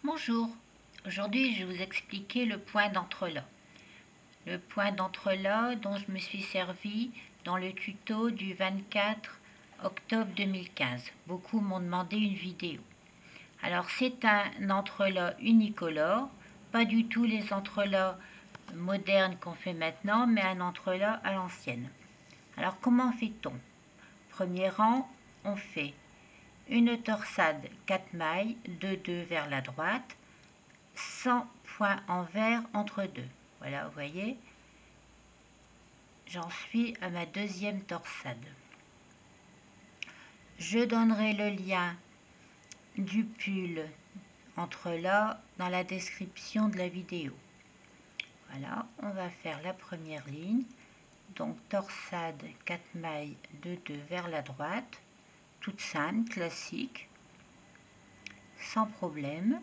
Bonjour, aujourd'hui je vais vous expliquer le point d'entrelacs. Le point d'entrelacs dont je me suis servi dans le tuto du 24 octobre 2015. Beaucoup m'ont demandé une vidéo. Alors c'est un entrelac unicolore, pas du tout les entrelacs modernes qu'on fait maintenant, mais un entrelac à l'ancienne. Alors comment fait-on? Premier rang, on fait une torsade 4 mailles, 2 vers la droite, sans point envers entre deux. Voilà, vous voyez, j'en suis à ma deuxième torsade. Je donnerai le lien du pull entrelac dans la description de la vidéo. Voilà, on va faire la première ligne, donc torsade 4 mailles, 2 vers la droite, toute simple, classique, sans problème.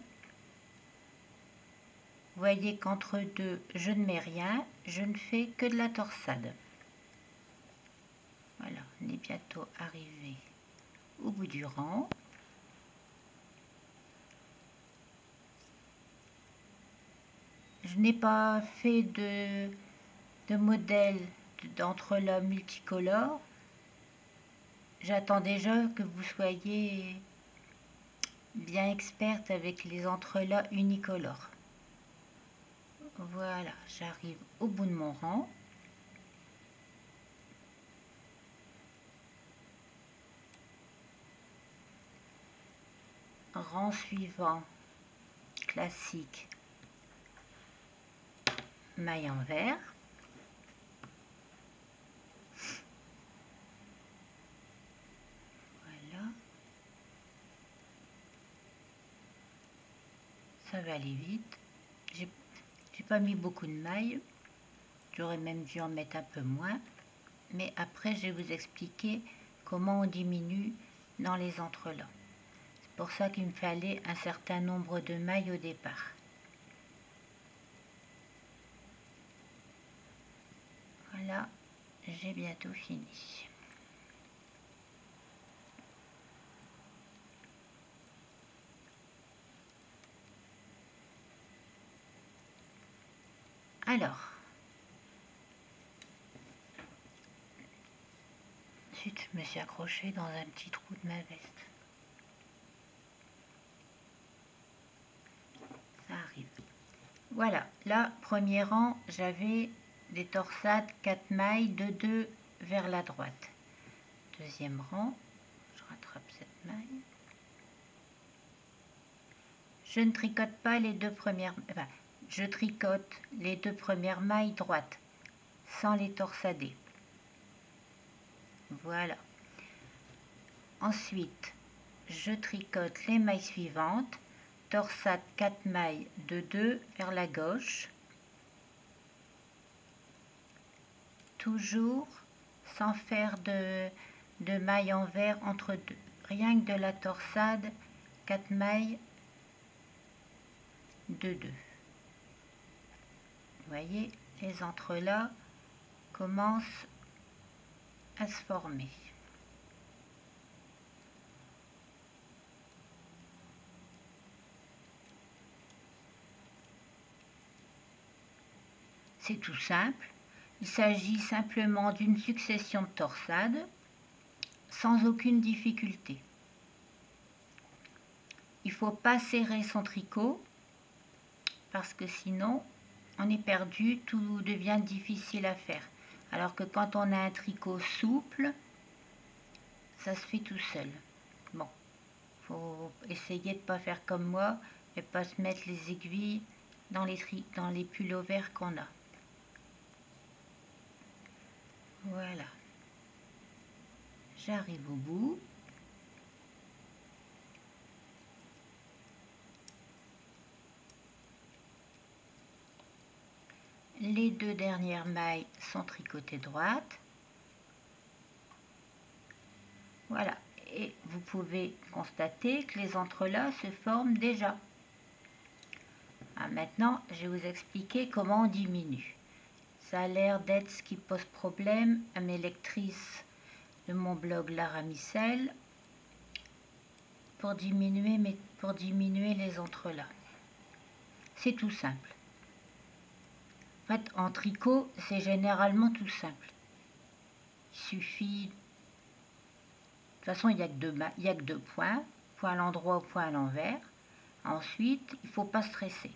Vous voyez qu'entre deux, je ne mets rien, je ne fais que de la torsade. Voilà, on est bientôt arrivé au bout du rang. Je n'ai pas fait de modèle d'entrelacs multicolore. J'attends déjà que vous soyez bien experte avec les entrelacs unicolores. Voilà, j'arrive au bout de mon rang. Rang suivant, classique, maille envers. Voilà. Ça va aller vite. J'ai pas mis beaucoup de mailles. J'aurais même dû en mettre un peu moins. Mais après, je vais vous expliquer comment on diminue dans les entrelacs. C'est pour ça qu'il me fallait un certain nombre de mailles au départ. Voilà, j'ai bientôt fini. Alors, ensuite je me suis accrochée dans un petit trou de ma veste. Ça arrive. Voilà, là, premier rang, j'avais des torsades 4 mailles, 2 vers la droite. Deuxième rang, je rattrape cette maille. Je ne tricote pas les deux premières, enfin, je tricote les deux premières mailles droites, sans les torsader. Voilà. Ensuite, je tricote les mailles suivantes, torsade 4 mailles de 2 vers la gauche, toujours sans faire de mailles envers entre deux, rien que de la torsade 4 mailles de 2. Vous voyez, les entrelacs commencent à se former. C'est tout simple. Il s'agit simplement d'une succession de torsades sans aucune difficulté. Il ne faut pas serrer son tricot parce que sinon on est perdu, tout devient difficile à faire. Alors que quand on a un tricot souple, ça se fait tout seul. Bon, il faut essayer de ne pas faire comme moi et pas se mettre les aiguilles dans les pullovers qu'on a. Voilà, j'arrive au bout. Les deux dernières mailles sont tricotées droites. Voilà, et vous pouvez constater que les entrelacs se forment déjà. Maintenant, je vais vous expliquer comment on diminue. Ça a l'air d'être ce qui pose problème à mes lectrices de mon blog Lara Micelle pour diminuer les entrelacs. c'est tout simple. En fait, en tricot, c'est généralement tout simple. Il suffit... De toute façon, il n'y a que deux points. Point à l'endroit, point à l'envers. Ensuite, il ne faut pas stresser.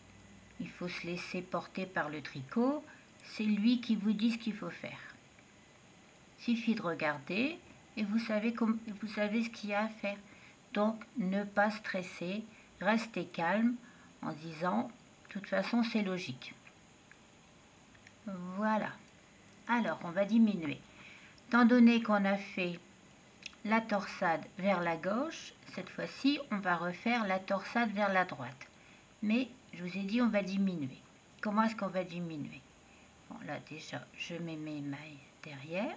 Il faut se laisser porter par le tricot. C'est lui qui vous dit ce qu'il faut faire. Il suffit de regarder et vous savez ce qu'il y a à faire. Donc, ne pas stresser, restez calme en disant, de toute façon, c'est logique. Voilà. Alors, on va diminuer. Étant donné qu'on a fait la torsade vers la gauche, cette fois-ci, on va refaire la torsade vers la droite. Mais, je vous ai dit, on va diminuer. Comment est-ce qu'on va diminuer? Bon, là, déjà, je mets mes mailles derrière.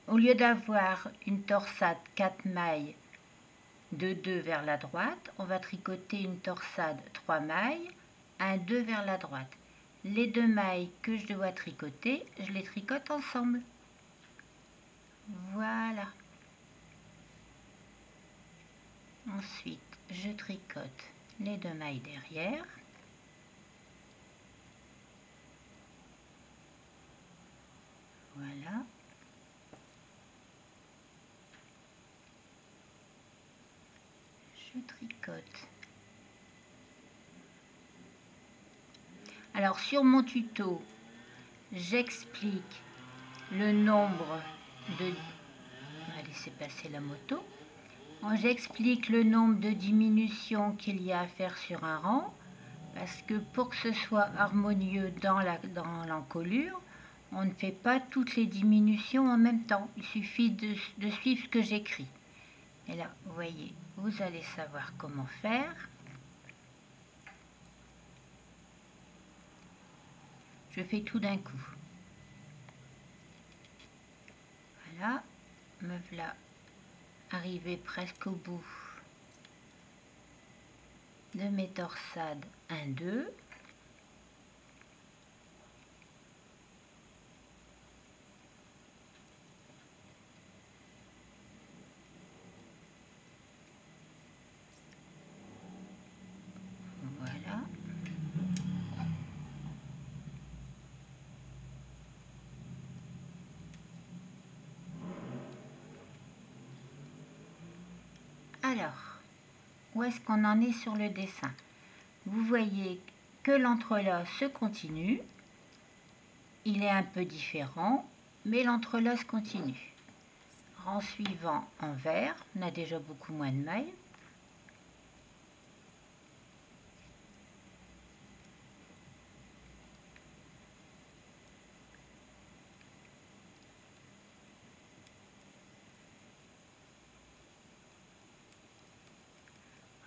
Au lieu d'avoir une torsade 4 mailles de 2 vers la droite, on va tricoter une torsade 3 mailles, 1, 2 vers la droite. Les 2 mailles que je dois tricoter, je les tricote ensemble. Voilà. Ensuite, je tricote les 2 mailles derrière. Voilà. Je tricote. Alors, sur mon tuto, j'explique le nombre de... On va laisser passer la moto. J'explique le nombre de diminutions qu'il y a à faire sur un rang, parce que pour que ce soit harmonieux dans l'encolure, on ne fait pas toutes les diminutions en même temps. Il suffit de suivre ce que j'écris. Et là, vous voyez, vous allez savoir comment faire. Je fais tout d'un coup. Voilà, me voilà arrivé presque au bout de mes torsades 1, 2. Voilà. Alors, où est-ce qu'on en est sur le dessin? Vous voyez que l'entrelace se continue. Il est un peu différent, mais l'entrelace continue. Rang suivant en vert, on a déjà beaucoup moins de mailles.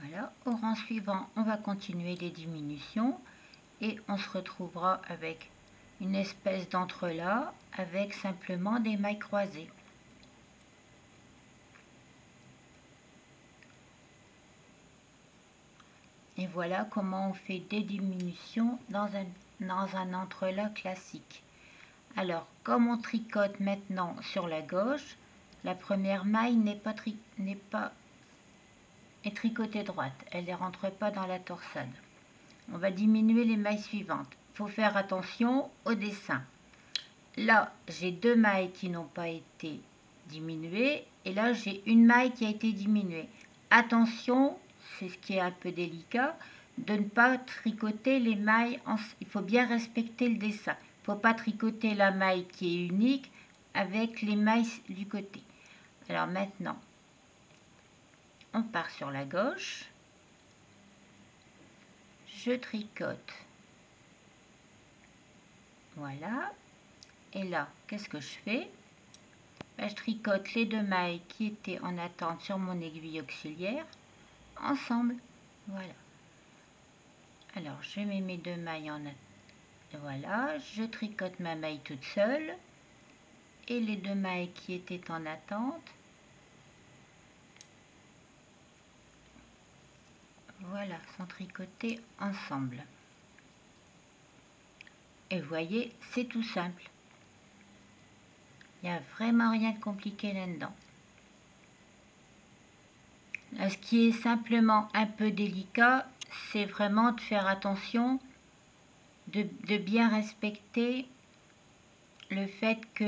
Voilà, au rang suivant, on va continuer les diminutions et on se retrouvera avec une espèce d'entrelac avec simplement des mailles croisées. Et voilà comment on fait des diminutions dans un entrelac classique. Alors, comme on tricote maintenant sur la gauche, la première maille est tricotée droite. Elle ne rentre pas dans la torsade. On va diminuer les mailles suivantes. Il faut faire attention au dessin. Là, j'ai 2 mailles qui n'ont pas été diminuées. Et là, j'ai une maille qui a été diminuée. Attention, c'est ce qui est un peu délicat, de ne pas tricoter les mailles. Il faut bien respecter le dessin. Il ne faut pas tricoter la maille qui est unique avec les mailles du côté. Alors maintenant, on part sur la gauche. Je tricote. Voilà. Et là, qu'est-ce que je fais? Je tricote les 2 mailles qui étaient en attente sur mon aiguille auxiliaire ensemble. Voilà. Alors, je mets mes 2 mailles en attente. Voilà, je tricote ma maille toute seule et les 2 mailles qui étaient en attente. Voilà, sont tricotées ensemble. Et vous voyez, c'est tout simple. Il n'y a vraiment rien de compliqué là-dedans. Ce qui est simplement un peu délicat, c'est vraiment de faire attention, de bien respecter le fait que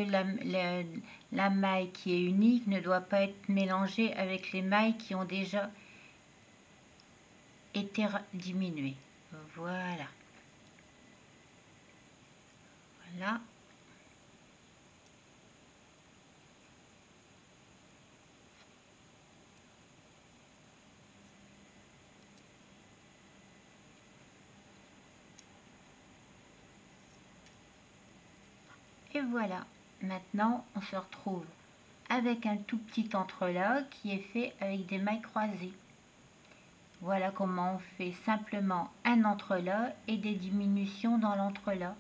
la maille qui est unique ne doit pas être mélangée avec les mailles qui ont déjà été diminuées. Voilà. Voilà. Et voilà. Maintenant, on se retrouve avec un tout petit entrelac qui est fait avec des mailles croisées. Voilà comment on fait simplement un entrelac et des diminutions dans l'entrelac.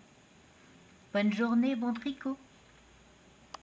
Bonne journée, bon tricot!